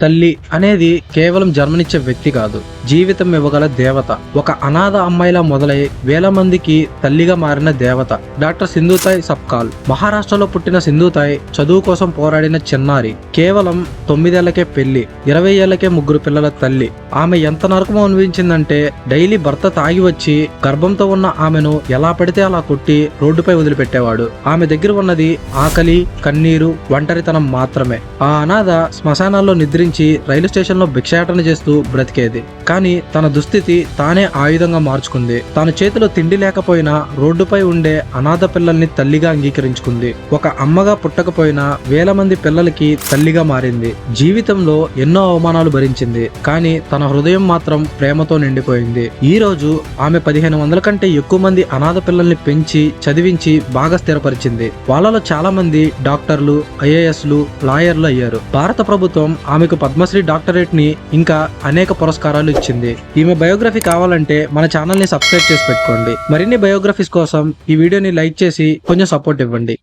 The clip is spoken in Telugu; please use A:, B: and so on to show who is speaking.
A: తల్లి అనేది కేవలం జన్మనిచ్చే వ్యక్తి కాదు, జీవితం ఇవ్వగల దేవత. ఒక అనాథ అమ్మాయిలా మొదలై వేల మందికి తల్లిగా మారిన దేవత డాక్టర్ సింధుతాయ్ సప్కాల్. మహారాష్ట్రలో పుట్టిన సింధుతాయ్ చదువు కోసం పోరాడిన చిన్నారి. కేవలం 9 ఏళ్లకే పెళ్లి, 20 ఏళ్లకే 3 పిల్లల తల్లి. ఆమె ఎంత నరకం అనుభవించిందంటే డైలీ భర్త తాగి వచ్చి గర్భంతో ఉన్న ఆమెను ఎలా పడితే అలా కొట్టి రోడ్డుపై వదిలిపెట్టేవాడు. ఆమె దగ్గర ఉన్నది ఆకలి, కన్నీరు, ఒంటరితనం మాత్రమే. ఆ అనాథ శ్మశానాల్లో నిద్రించి రైలు స్టేషన్ లో భిక్షాటన చేస్తూ బ్రతికేది. కానీ తన దుస్థితి తానే ఆయుధంగా మార్చుకుంది. తన చేతిలో తిండి లేకపోయినా రోడ్డుపై ఉండే అనాథ పిల్లల్ని తల్లిగా అంగీకరించుకుంది. ఒక అమ్మగా పుట్టకపోయినా వేల మంది పిల్లలకి తల్లిగా మారింది. జీవితంలో ఎన్నో అవమానాలు భరించింది, కానీ తన హృదయం మాత్రం ప్రేమతో నిండిపోయింది. ఈ రోజు ఆమె 1500 కంటే ఎక్కువ మంది అనాథ పిల్లల్ని పెంచి చదివించి బాగా స్థిరపరిచింది. వాళ్ళలో చాలా మంది డాక్టర్లు, ఐఏఎస్లు, లాయర్లు అయ్యారు. భారత ప్రభుత్వం ఆమెకు పద్మశ్రీ డాక్టరేట్ ని ఇంకా అనేక పురస్కారాలు ఇచ్చింది. ఈమె బయోగ్రఫీ కావాలంటే మన ఛానల్ ని సబ్స్క్రైబ్ చేసి పెట్టుకోండి. మరిన్ని బయోగ్రఫీస్ కోసం ఈ వీడియోని లైక్ చేసి కొంచెం సపోర్ట్ ఇవ్వండి.